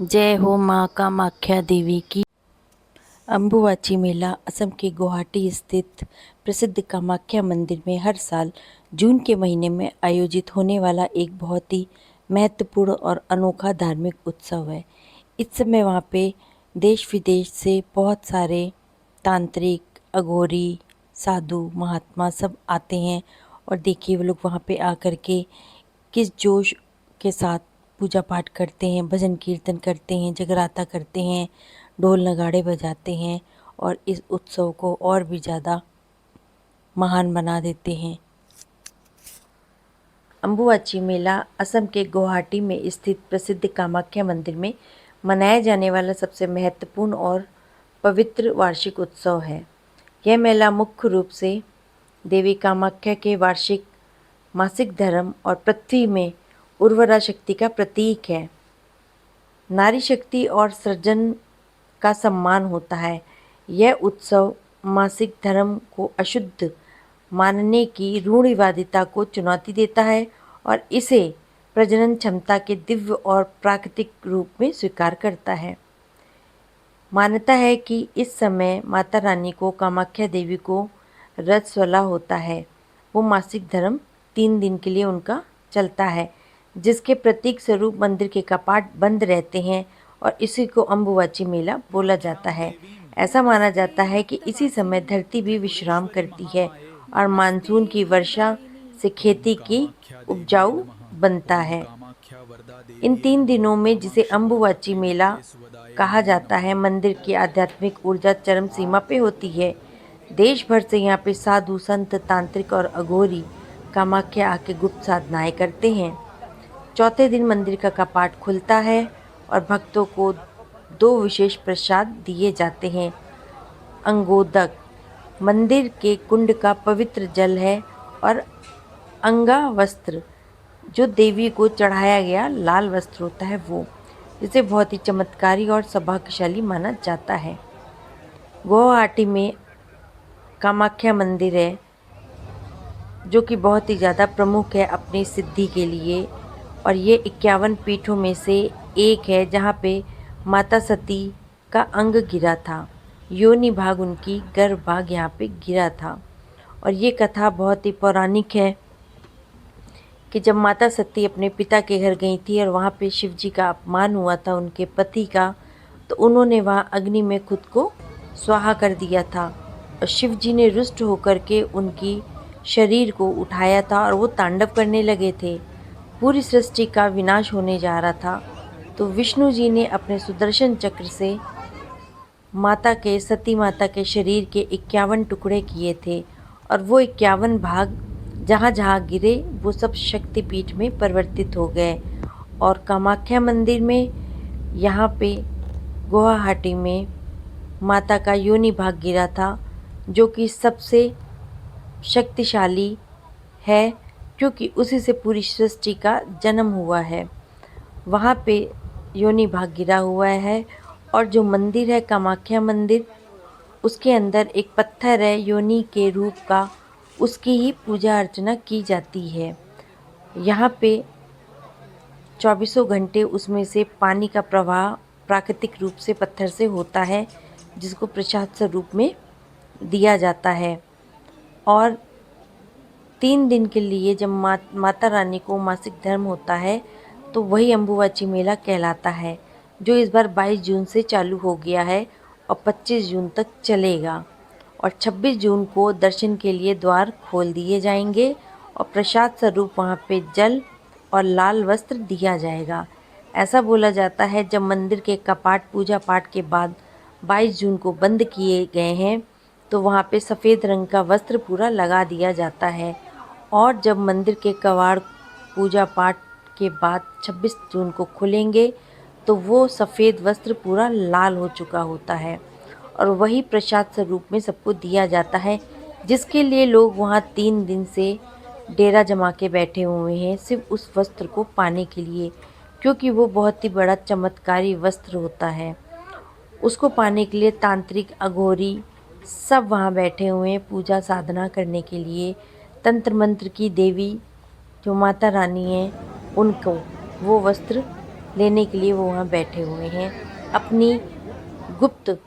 जय हो माँ कामाख्या देवी की। अम्बुवाची मेला असम के गुवाहाटी स्थित प्रसिद्ध कामाख्या मंदिर में हर साल जून के महीने में आयोजित होने वाला एक बहुत ही महत्वपूर्ण और अनोखा धार्मिक उत्सव है। इस समय वहाँ पे देश विदेश से बहुत सारे तांत्रिक, अघोरी, साधु, महात्मा सब आते हैं और देखिए वो लोग वहाँ पे आकर के किस जोश के साथ पूजा पाठ करते हैं, भजन कीर्तन करते हैं, जगराता करते हैं, ढोल नगाड़े बजाते हैं और इस उत्सव को और भी ज़्यादा महान बना देते हैं। अम्बुवाची मेला असम के गुवाहाटी में स्थित प्रसिद्ध कामाख्या मंदिर में मनाया जाने वाला सबसे महत्वपूर्ण और पवित्र वार्षिक उत्सव है। यह मेला मुख्य रूप से देवी कामाख्या के वार्षिक मासिक धर्म और पृथ्वी में उर्वरा शक्ति का प्रतीक है। नारी शक्ति और सृजन का सम्मान होता है। यह उत्सव मासिक धर्म को अशुद्ध मानने की रूढ़िवादिता को चुनौती देता है और इसे प्रजनन क्षमता के दिव्य और प्राकृतिक रूप में स्वीकार करता है। मान्यता है कि इस समय माता रानी को कामाख्या देवी को रजस्वला होता है। वो मासिक धर्म 3 दिन के लिए उनका चलता है, जिसके प्रतीक स्वरूप मंदिर के कपाट बंद रहते हैं और इसी को अम्बुवाची मेला बोला जाता है। ऐसा माना जाता है कि इसी समय धरती भी विश्राम करती है और मानसून की वर्षा से खेती की उपजाऊ बनता है। इन 3 दिनों में जिसे अम्बुवाची मेला कहा जाता है, मंदिर की आध्यात्मिक ऊर्जा चरम सीमा पे होती है। देश भर से यहाँ पे साधु, संत, तांत्रिक और अघोरी कामाख्या आके गुप्त साधनाएं करते हैं। चौथे दिन मंदिर का कपाट खुलता है और भक्तों को 2 विशेष प्रसाद दिए जाते हैं। अंगोदक मंदिर के कुंड का पवित्र जल है और अंगा वस्त्र जो देवी को चढ़ाया गया लाल वस्त्र होता है वो, जिसे बहुत ही चमत्कारी और सौभाग्यशाली माना जाता है। गुवाहाटी में कामाख्या मंदिर है जो कि बहुत ही ज़्यादा प्रमुख है अपनी सिद्धि के लिए और ये 51 पीठों में से एक है जहाँ पे माता सती का अंग गिरा था। योनि भाग उनकी गर्भ भाग यहाँ पे गिरा था और ये कथा बहुत ही पौराणिक है कि जब माता सती अपने पिता के घर गई थी और वहाँ पे शिव जी का अपमान हुआ था उनके पति का, तो उन्होंने वहाँ अग्नि में खुद को स्वाहा कर दिया था और शिव जी ने रुष्ट होकर के उनकी शरीर को उठाया था और वो तांडव करने लगे थे। पूरी सृष्टि का विनाश होने जा रहा था, तो विष्णु जी ने अपने सुदर्शन चक्र से सती माता के शरीर के 51 टुकड़े किए थे और वो 51 भाग जहाँ जहाँ गिरे वो सब शक्तिपीठ में परिवर्तित हो गए। और कामाख्या मंदिर में यहाँ पे गुवाहाटी में माता का योनि भाग गिरा था, जो कि सबसे शक्तिशाली है क्योंकि उसी से पूरी सृष्टि का जन्म हुआ है। वहाँ पे योनि भाग गिरा हुआ है और जो मंदिर है कामाख्या मंदिर, उसके अंदर एक पत्थर है योनि के रूप का, उसकी ही पूजा अर्चना की जाती है। यहाँ पे 24 घंटे उसमें से पानी का प्रवाह प्राकृतिक रूप से पत्थर से होता है, जिसको प्रसाद स्वरूप में दिया जाता है। और 3 दिन के लिए जब माता रानी को मासिक धर्म होता है तो वही अम्बुवाची मेला कहलाता है, जो इस बार 22 जून से चालू हो गया है और 25 जून तक चलेगा। और 26 जून को दर्शन के लिए द्वार खोल दिए जाएंगे और प्रसाद स्वरूप वहाँ पे जल और लाल वस्त्र दिया जाएगा। ऐसा बोला जाता है जब मंदिर के कपाट पूजा पाठ के बाद 22 जून को बंद किए गए हैं तो वहाँ पे सफ़ेद रंग का वस्त्र पूरा लगा दिया जाता है और जब मंदिर के कवाड़ पूजा पाठ के बाद 26 जून को खुलेंगे तो वो सफ़ेद वस्त्र पूरा लाल हो चुका होता है और वही प्रसाद स्वरूप में सबको दिया जाता है, जिसके लिए लोग वहाँ 3 दिन से डेरा जमा के बैठे हुए हैं सिर्फ उस वस्त्र को पाने के लिए, क्योंकि वो बहुत ही बड़ा चमत्कारी वस्त्र होता है। उसको पाने के लिए तांत्रिक, अघोरी सब वहाँ बैठे हुए हैं पूजा साधना करने के लिए। तंत्र मंत्र की देवी जो माता रानी है उनको वो वस्त्र लेने के लिए वो वहाँ बैठे हुए हैं, अपनी गुप्त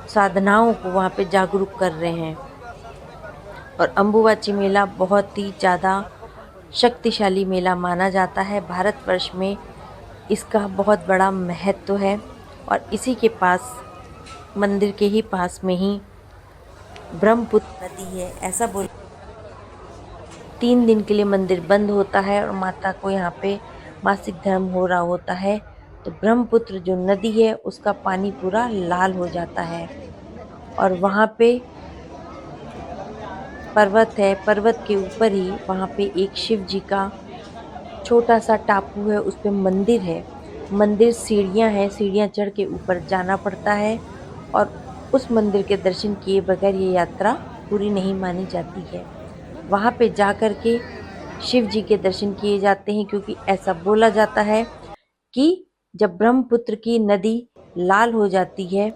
साधनाओं को वहाँ पे जागरूक कर रहे हैं। और अम्बुबाची मेला बहुत ही ज़्यादा शक्तिशाली मेला माना जाता है। भारतवर्ष में इसका बहुत बड़ा महत्व है और इसी के पास, मंदिर के ही पास में ही ब्रह्मपुत्र नदी है। ऐसा बोल 3 दिन के लिए मंदिर बंद होता है और माता को यहाँ पे मासिक धर्म हो रहा होता है, तो ब्रह्मपुत्र जो नदी है उसका पानी पूरा लाल हो जाता है। और वहाँ पे पर्वत है, पर्वत के ऊपर ही वहाँ पे एक शिव जी का छोटा सा टापू है, उस पे मंदिर है। मंदिर सीढ़ियाँ हैं, सीढ़ियाँ चढ़ के ऊपर जाना पड़ता है और उस मंदिर के दर्शन किए बगैर ये यात्रा पूरी नहीं मानी जाती है। वहाँ पे जा कर के शिव जी के दर्शन किए जाते हैं, क्योंकि ऐसा बोला जाता है कि जब ब्रह्मपुत्र की नदी लाल हो जाती है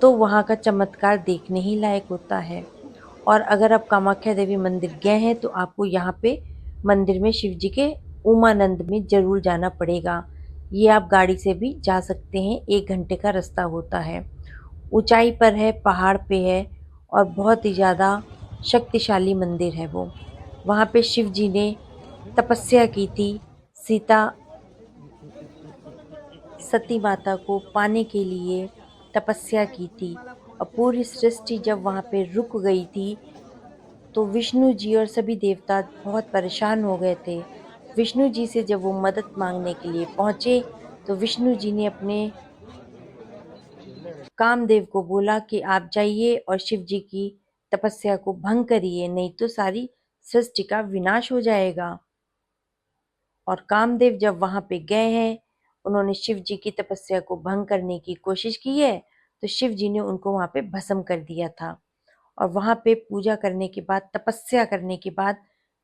तो वहाँ का चमत्कार देखने ही लायक होता है। और अगर आप कामाख्या देवी मंदिर गए हैं तो आपको यहाँ पे मंदिर में शिव जी के उमानंद में जरूर जाना पड़ेगा। ये आप गाड़ी से भी जा सकते हैं, 1 घंटे का रास्ता होता है। ऊंचाई पर है, पहाड़ पे है और बहुत ही ज़्यादा शक्तिशाली मंदिर है वो। वहाँ पे शिव जी ने तपस्या की थी, सीता सती माता को पाने के लिए तपस्या की थी। और पूरी सृष्टि जब वहाँ पे रुक गई थी तो विष्णु जी और सभी देवता बहुत परेशान हो गए थे। विष्णु जी से जब वो मदद मांगने के लिए पहुँचे तो विष्णु जी ने अपने कामदेव को बोला कि आप जाइए और शिव जी की तपस्या को भंग करिए, नहीं तो सारी सृष्टि का विनाश हो जाएगा। और कामदेव जब वहां पे गए हैं, उन्होंने शिव जी की तपस्या को भंग करने की कोशिश की है, तो शिव जी ने उनको वहां पे भस्म कर दिया था। और वहां पे पूजा करने के बाद, तपस्या करने के बाद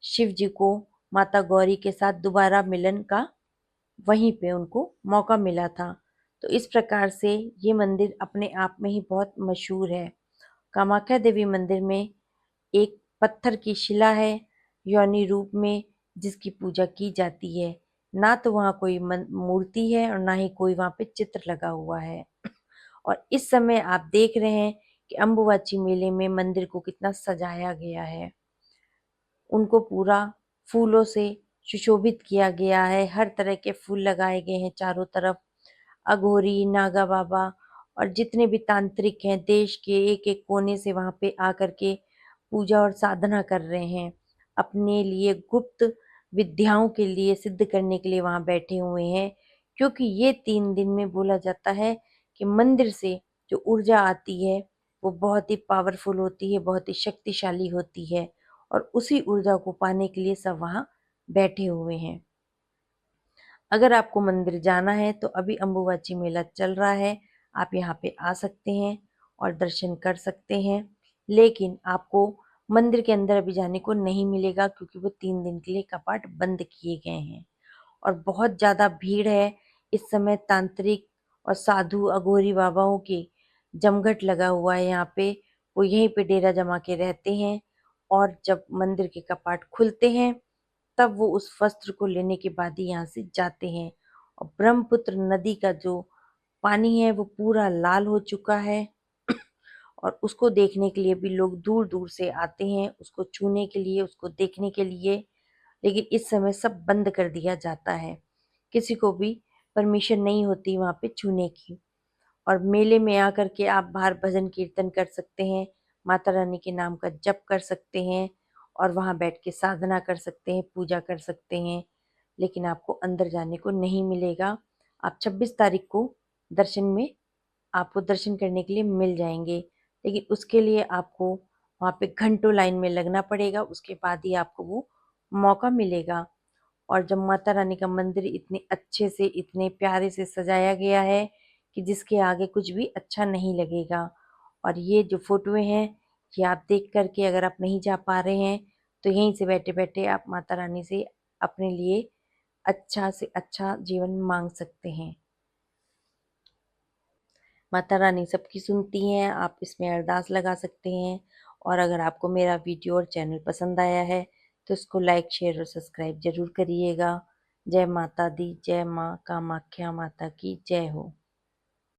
शिव जी को माता गौरी के साथ दोबारा मिलन का वहीं पे उनको मौका मिला था। तो इस प्रकार से ये मंदिर अपने आप में ही बहुत मशहूर है। कामाख्या देवी मंदिर में एक पत्थर की शिला है योनि रूप में, जिसकी पूजा की जाती है। ना तो वहाँ कोई मूर्ति है और ना ही कोई वहाँ पे चित्र लगा हुआ है। और इस समय आप देख रहे हैं कि अम्बुबाची मेले में मंदिर को कितना सजाया गया है। उनको पूरा फूलों से सुशोभित किया गया है, हर तरह के फूल लगाए गए हैं चारों तरफ। अघोरी, नागा बाबा और जितने भी तांत्रिक हैं देश के एक एक कोने से वहां पे आकर के पूजा और साधना कर रहे हैं। अपने लिए गुप्त विद्याओं के लिए सिद्ध करने के लिए वहां बैठे हुए हैं, क्योंकि ये 3 दिन में बोला जाता है कि मंदिर से जो ऊर्जा आती है वो बहुत ही पावरफुल होती है, बहुत ही शक्तिशाली होती है। और उसी ऊर्जा को पाने के लिए सब वहां बैठे हुए हैं। अगर आपको मंदिर जाना है तो अभी अम्बुबाची मेला चल रहा है, आप यहाँ पे आ सकते हैं और दर्शन कर सकते हैं। लेकिन आपको मंदिर के अंदर अभी जाने को नहीं मिलेगा, क्योंकि वो 3 दिन के लिए कपाट बंद किए गए हैं और बहुत ज़्यादा भीड़ है। इस समय तांत्रिक और साधु अघोरी बाबाओं की जमघट लगा हुआ है यहाँ पे। वो यहीं पे डेरा जमा के रहते हैं और जब मंदिर के कपाट खुलते हैं तब वो उस वस्त्र को लेने के बाद ही यहाँ से जाते हैं। और ब्रह्मपुत्र नदी का जो पानी है वो पूरा लाल हो चुका है और उसको देखने के लिए भी लोग दूर दूर से आते हैं, उसको छूने के लिए, उसको देखने के लिए। लेकिन इस समय सब बंद कर दिया जाता है, किसी को भी परमिशन नहीं होती वहां पे छूने की। और मेले में आकर के आप बाहर भजन कीर्तन कर सकते हैं, माता रानी के नाम का जप कर सकते हैं और वहां बैठ के साधना कर सकते हैं, पूजा कर सकते हैं। लेकिन आपको अंदर जाने को नहीं मिलेगा। आप 26 तारीख को दर्शन में, आपको दर्शन करने के लिए मिल जाएंगे, लेकिन उसके लिए आपको वहाँ पे घंटों लाइन में लगना पड़ेगा, उसके बाद ही आपको वो मौका मिलेगा। और जब माता रानी का मंदिर इतने अच्छे से, इतने प्यारे से सजाया गया है कि जिसके आगे कुछ भी अच्छा नहीं लगेगा। और ये जो फोटोएं हैं, ये आप देख करके, अगर आप नहीं जा पा रहे हैं तो यहीं से बैठे बैठे आप माता रानी से अपने लिए अच्छा से अच्छा जीवन मांग सकते हैं। माता रानी सबकी सुनती हैं, आप इसमें अरदास लगा सकते हैं। और अगर आपको मेरा वीडियो और चैनल पसंद आया है तो इसको लाइक, शेयर और सब्सक्राइब जरूर करिएगा। जय माता दी, जय माँ कामाख्या माता की जय हो।